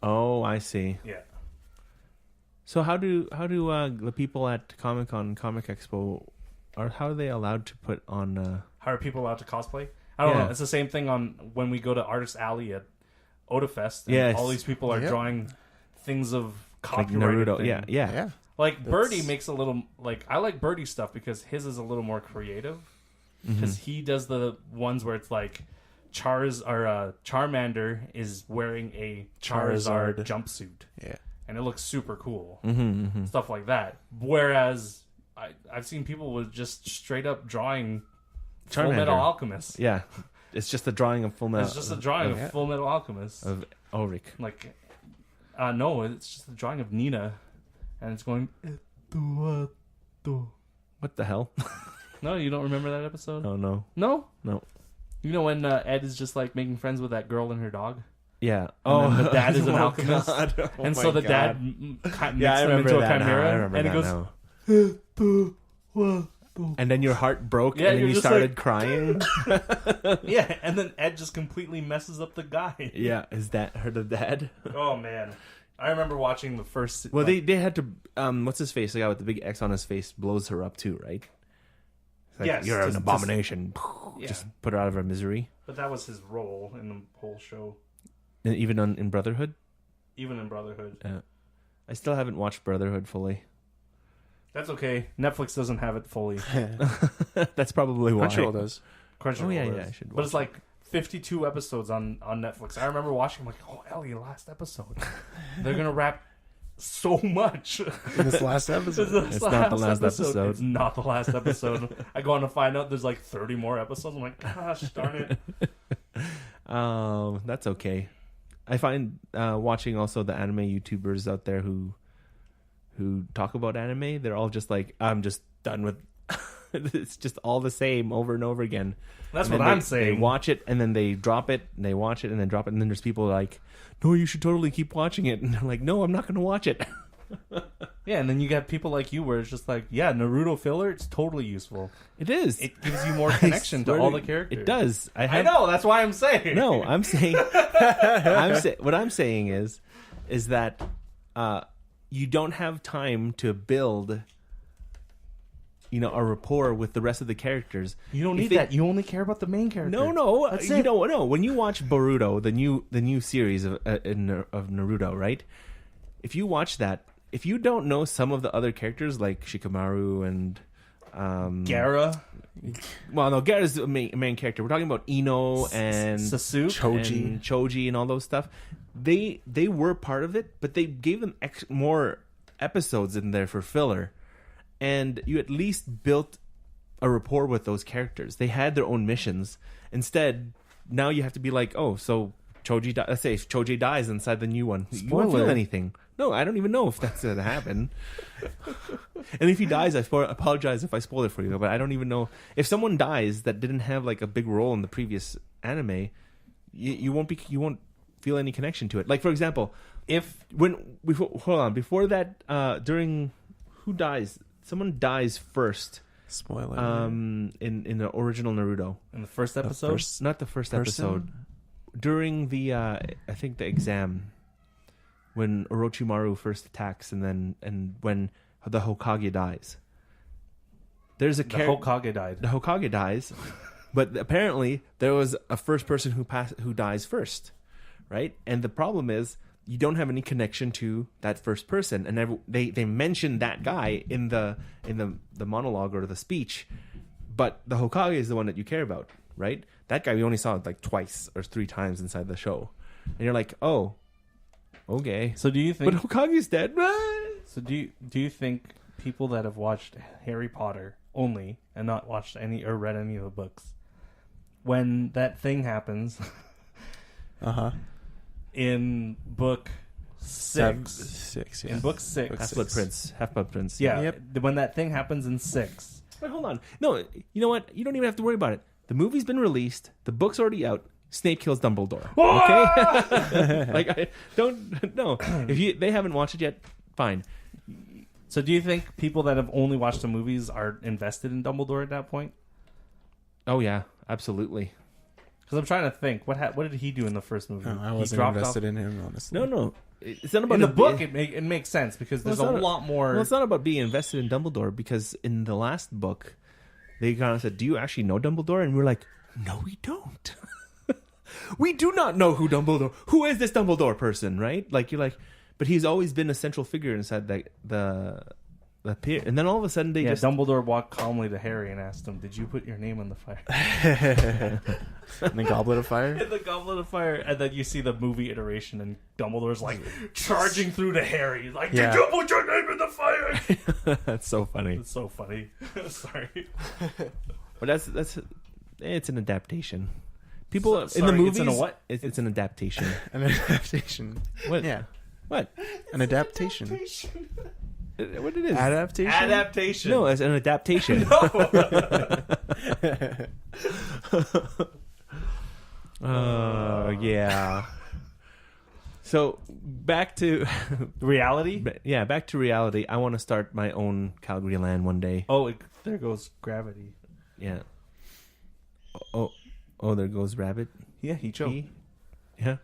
Oh, I see. Yeah. So how do the people at Comic-Con, Comic Expo, how are they allowed to put on? How are people allowed to cosplay? I don't Yeah. know. It's the same thing on when we go to Artist Alley at Otafest. And Yes. all these people are Yep. drawing things of Like copyrighted Naruto? things. Yeah. Yeah. Like Birdie It's- makes a little I like Birdie stuff because his is a little more creative. Mm-hmm. Because he does the ones where it's like Charmander is wearing a Charizard Charizard. jumpsuit, Yeah. and it looks super cool. Mm-hmm. Stuff like that. Whereas I've seen people with just straight up drawing Full Charmander. Metal Alchemist. Yeah. It's just a drawing of Full Metal. It's just a drawing of yeah. Full Metal Alchemist. of Ulrich. Like, no, it's just a drawing of Nina, and it's going. What the hell? No, you don't remember that episode? Oh no. No. No. You know when Ed is just like making friends with that girl and her dog, Yeah. and then the dad is an oh, alchemist, God. Oh, and my so the God. dad makes Yeah, I them remember into a that now. chimera, I remember and that it goes. now. And then your heart broke, Yeah, and then you're you just started like- crying. Yeah, and then Ed just completely messes up the guy. Yeah, is that her the dad? Oh man, I remember watching the first. Well, they had to. What's his face? The guy with the big X on his face blows her up too, right? It's like, Yes, you're an just- abomination. Yeah. Just put her out of her misery. But that was his role in the whole show, And even in Brotherhood, even in Brotherhood. I still haven't watched Brotherhood fully. That's okay. Netflix doesn't have it fully. That's probably why. Crunchyroll does. Crunchyroll Oh, yeah, does. I should But watch it's like 52 episodes on Netflix. I remember watching. I'm like, oh, Ellie, last episode. They're gonna wrap so much. In this last episode. It's not the last episode. It's not the last episode. I go on to find out there's like 30 more episodes. I'm like, gosh darn it. Oh, that's okay. I find watching also the anime YouTubers out there who talk about anime, they're all just like, I'm just done with it's just all the same over and over again. That's And what then I'm they saying. watch it and then they drop it and they watch it and then drop it, and then there's people like, no, you should totally keep watching it, and they're like, no, I'm not going to watch it. Yeah, and then you got people like you where it's just like, yeah, Naruto filler, it's totally useful. It is. It gives you more connection to swear all to- the characters. It does. I know, that's why I'm saying. No, I'm saying what I'm saying is that you don't have time to build a rapport with the rest of the characters. You don't If need they- that. You only care about the main character. No, That's you it. know, no. When you watch Boruto, the new series of Naruto, right? If you watch that, if you don't know some of the other characters like Shikamaru and Gaara, well, no, Gaara's the main character. We're talking about Ino and Sasuke, Choji and all those stuff. They were part of it, but they gave them more episodes in there for filler, and you at least built a rapport with those characters. They had their own missions. Instead, now you have to be like, oh, so let's say if Choji dies inside the new one, you won't feel Spoiler. anything. No, I don't even know if that's going to happen. And if he dies, I apologize if I spoil it for you, but I don't even know. If someone dies that didn't have like a big role in the previous anime, you won't feel any connection to it. Like, for example, before that, during who dies? Someone dies first. Spoiler. In the original Naruto. In the first episode? Not the first person? episode. During the I think the exam, when Orochimaru first attacks, and when the Hokage dies. There's a The Hokage died. The Hokage dies, but apparently there was a first person who dies first, right? And the problem is you don't have any connection to that first person, and they mention that guy in the monologue or the speech, but the Hokage is the one that you care about, right? That guy we only saw like twice or 3 times inside the show, and you're like, oh, okay. So do you think? But Hokage's dead. So do you think people that have watched Harry Potter only and not watched any or read any of the books, when that thing happens, in book 6, Six. Yeah. in book 6, Book Half-Blood Prince. Half-Blood Prince. yeah, Yep. when that thing happens in 6, Wait, hold on. No, you know what? You don't even have to worry about it. The movie's been released. The book's already out. Snape kills Dumbledore. Okay? Like, I don't... No. If they haven't watched it yet, fine. so do you think people that have only watched the movies are invested in Dumbledore at that point? Oh, yeah. Absolutely. Because I'm trying to think, what did he do in the first movie? No, I He wasn't dropped invested off- in him, honestly. No. It's not about In the book, it makes sense because there's Well, a it's not lot more. Well, it's not about being invested in Dumbledore, because in the last book, they kind of said, do you actually know Dumbledore? And we're like, no, we don't. We do not know who is this Dumbledore person, right? Like, you're like, but he's always been a central figure inside the pier. And then all of a sudden Dumbledore walked calmly to Harry and asked him, "Did you put your name on the fire?" In the Goblet of Fire? In the Goblet of Fire, and then you see the movie iteration, and Dumbledore's like charging through to Harry, like, "Did you put your name in the fire?" That's so funny. It's so funny. Sorry, But that's it's an adaptation. People So- in the sorry, movies, it's an a what? It's an adaptation. An adaptation. What? Yeah. What? An adaptation. What it is? Adaptation? Adaptation. No, it's an adaptation. Yeah. So back to Reality. back to reality. I want to start my own Calgary LAN one day. Oh, there goes gravity. Yeah. Oh, there goes Rabbit. Yeah, he choked. Yeah.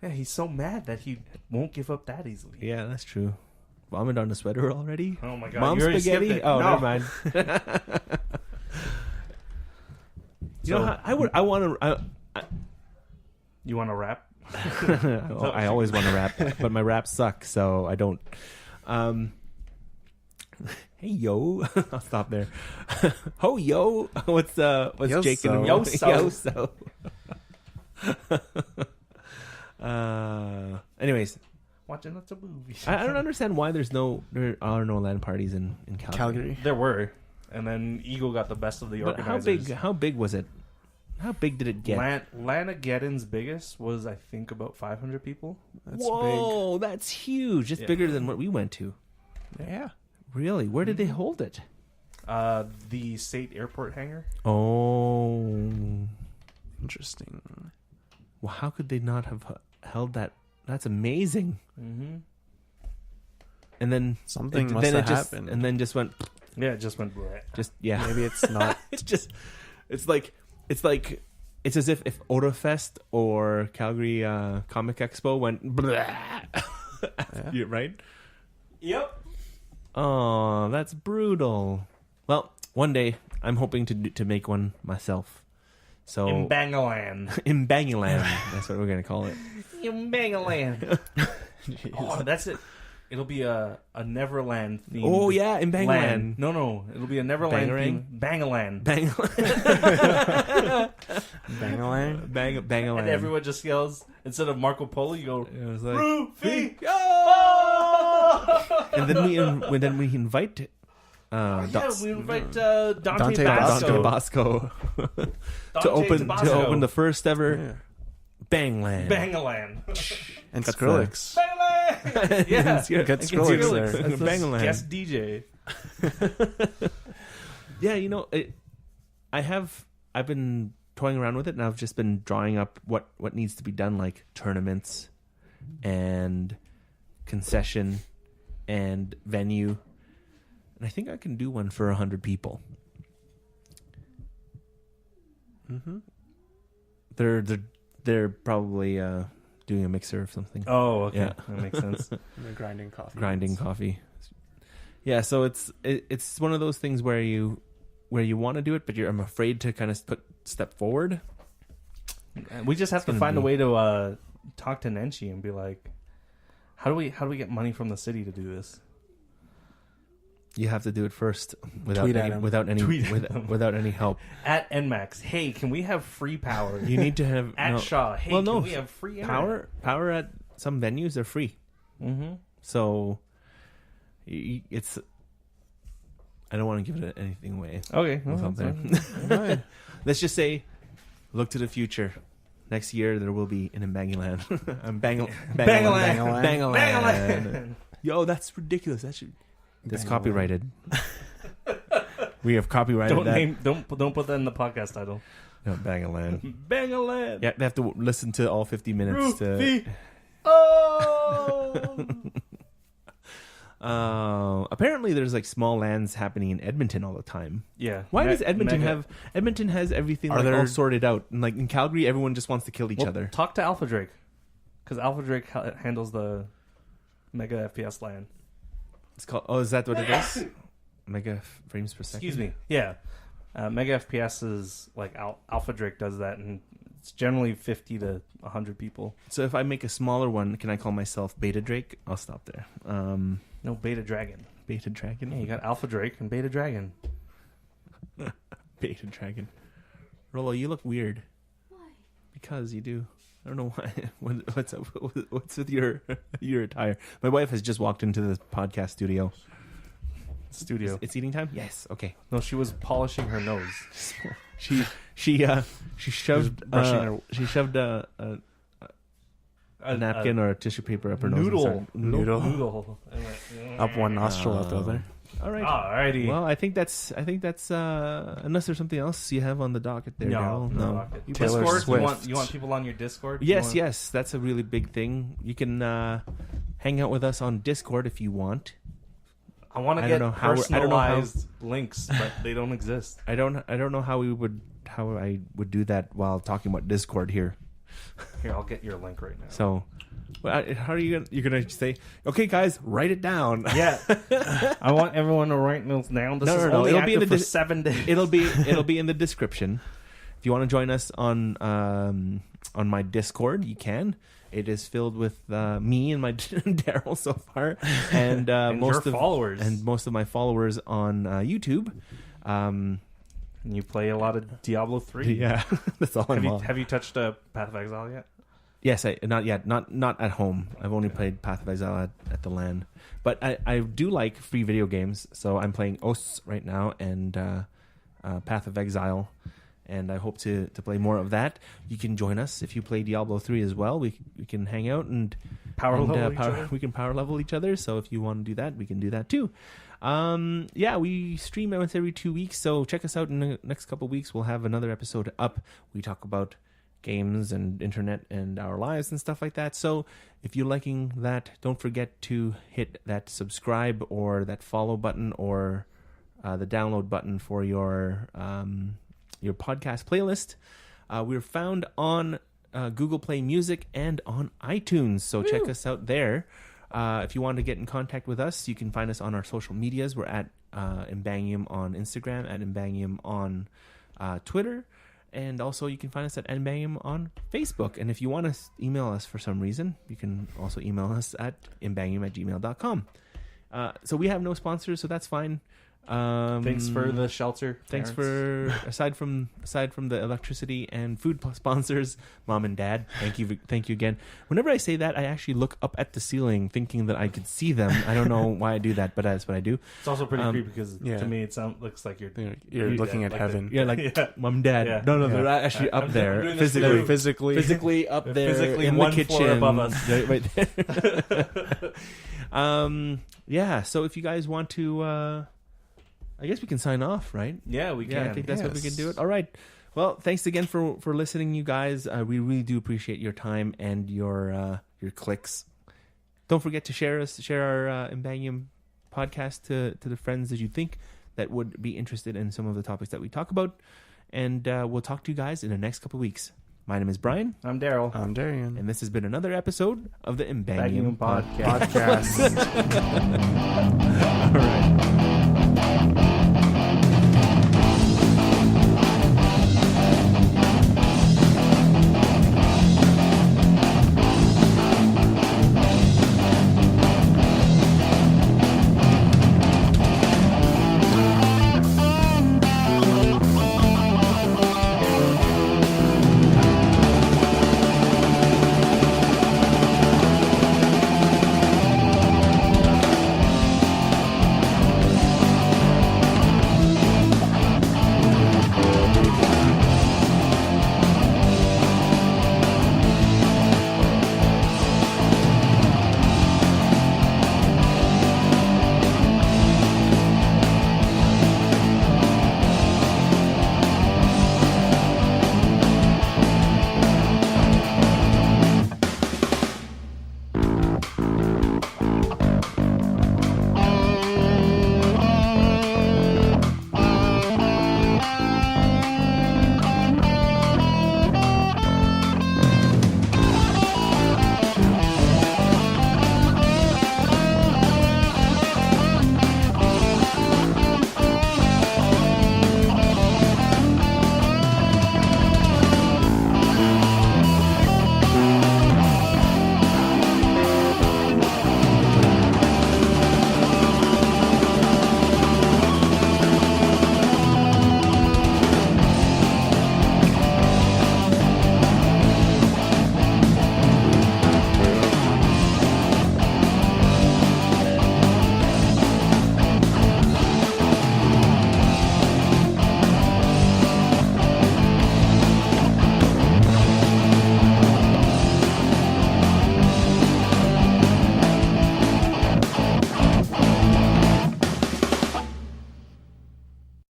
Yeah, he's so mad that he won't give up that easily. Yeah, that's true. Vomit on the sweater already? Oh my god, Mom you already spaghetti? skipped it. Oh, No. never mind. You know, I want to. You want to rap? I always want to rap, but my raps suck, so I don't. Hey yo, I'll stop there. Ho yo, what's Yo, Jake so. and Yo, Yo so. Anyways, Watching lots of movies. I don't understand why there are no LAN parties in Calgary. Calgary. There were, and then Eagle got the best of the But organizers. how big was it? How big did it get? Lanageddon's biggest was, I think, about 500 people. That's Whoa, that's huge. It's Yeah. bigger than what we went to. big. Yeah. Really? Where did they hold it? The State Airport hangar. Oh. Interesting. Well, how could they not have held that? That's amazing. Mm-hmm. And then Something must have happened. And then just went, Yeah, it just went. Bleh. just yeah. Maybe it's not. It's like it's as if Otafest or Calgary Comic Expo went. Yeah, right? Yep. Oh, that's brutal. Well, one day I'm hoping to make one myself. So Ymbangium. Ymbangium, that's what we're gonna call it. Ymbangium. Oh, that's it. It'll be a Neverland theme. Oh yeah, Ymbangium. No, it'll be a Neverland Bangarang? theme. Bangaland. Bangalang? Bangaland. And everyone just yells, instead of Marco Polo, you go, It was like, Rufy! oh! And then we invite Yeah, we invite Dante Dante Basco. Dr. Bosco to Dante open Tabasco. the first ever Yeah. Bangland. Bangalan. And Cut Skrillex. Bangalan. Yeah. Get And Skrillex there. That's the Bangalan. guest DJ. Yeah, I've been toying around with it, and I've just been drawing up what needs to be done, like tournaments and concession and venue. And I think I can do one for 100 people. Mm-hmm. They're probably doing a mixer or something. Oh, okay. Yeah. That makes sense. They're grinding coffee. Grinding coffee. Yeah, so it's one of those things where you want to do it, but I'm afraid to kind of step forward. We just have to gonna find a be- way to talk to Nenshi and be like, how do we get money from the city to do this? You have to do it first without Tweet at any, him. without any Tweet at them. without any help. At NMAX, hey, can we have free power? You need to have At no, Shaw, hey, well, no, can we have free internet? power at some venues are free. Mm-hmm. So it's I don't want to give it anything away. Okay. What's well, up there? that's fine. Let's just say, look to the future. Next year there will be an Ymbangium. Bangalan. Bangalan. Yo, that's ridiculous. That's Bangalan. copyrighted. We have copyrighted that. Don't put that in the podcast title. No, Bangalan. Bangalan. Yeah, they have to listen to all 50 minutes to. Rufy. Oh. Apparently there's like small lands happening in Edmonton all the time. Yeah. Why does Edmonton Mega- have Edmonton has everything Are like there- all sorted out, and like in Calgary everyone just wants to kill each Well, other. Talk to Alpha Drake, because Alpha Drake handles the Mega FPS LAN. It's called. Oh, is that what it is? Mega frames per second. Excuse me. Yeah. Mega FPS is like Alpha Drake does that, and it's generally 50 to 100 people. So if I make a smaller one, can I call myself Beta Drake? I'll stop there. No, Beta Dragon. Beta Dragon. Yeah, you got Alpha Drake and Beta Dragon. Beta Dragon. Rolo, you look weird. Why? Because you do. I don't know why. What's up? What's with your attire? My wife has just walked into the podcast studio. Studio. It's eating time. Yes. Okay. No, she was polishing her nose. She shoved brushing a napkin or a tissue paper up her nose. Noodle. Noodle. Up one nostril, out the other. All right. Alrighty. Well, I think that's unless there's something else you have on the docket there, Daryl. No. You Taylor Discord? Swift. You want people on your Discord? Yes, that's a really big thing. You can hang out with us on Discord if you want. I want to I get don't know how- I don't know how- personalized links, but they don't exist. I don't know how I would do that while talking about Discord here. Here, I'll get your link right now. So, how are you're gonna say? Okay, guys, write it down. Yeah, I want everyone to write those down. This is only It'll be in active the for 7 days. It'll be in the description. If you want to join us on my Discord, you can. It is filled with me and my Daryl so far, and, And most your followers. and most of my followers on YouTube. And you play a lot of Diablo 3. Yeah, that's all I'm on. Have you touched Path of Exile yet? Yes, not yet. Not at home. I've only played Path of Exile at the LAN. But I do like free video games, so I'm playing OS right now and Path of Exile, and I hope to play more of that. You can join us if you play Diablo 3 as well. We can hang out and we can power level each other. So if you want to do that, we can do that too. We stream once every 2 weeks, so check us out in the next couple of weeks. We'll have another episode up. We talk about games and internet and our lives and stuff like that. So if you're liking that, don't forget to hit that subscribe or that follow button or the download button for your podcast playlist. We're found on Google Play Music and on iTunes, so check us out there. If you want to get in contact with us, you can find us on our social medias. We're at Ymbangium on Instagram, at Ymbangium on Twitter, and also you can find us at Ymbangium on Facebook. And if you want to email us for some reason, you can also email us at ymbangium@gmail.com. So we have no sponsors, so that's fine. Thanks for the shelter. Thanks parents. for aside from the electricity and food sponsors, Mom and Dad. Thank you again. Whenever I say that, I actually look up at the ceiling, thinking that I could see them. I don't know why I do that, but that's what I do. It's also pretty creepy because yeah. to me it looks like you're looking at like heaven. Yeah, like Mom and Dad. Yeah. No, Yeah. they're up I'm there doing this physically, physically. up there, physically in one the kitchen, floor above us. right there. Yeah. So if you guys want to. I guess we can sign off, right? Yeah, we can. Yeah, I think that's what we can do Yes. it. All right. Well, thanks again for listening, you guys. We really do appreciate your time and your clicks. Don't forget to share our Ymbangium podcast to the friends that you think that would be interested in some of the topics that we talk about. And we'll talk to you guys in the next couple of weeks. My name is Brian. I'm Daryl. I'm Darian. And this has been another episode of the Ymbangium Podcast. All right.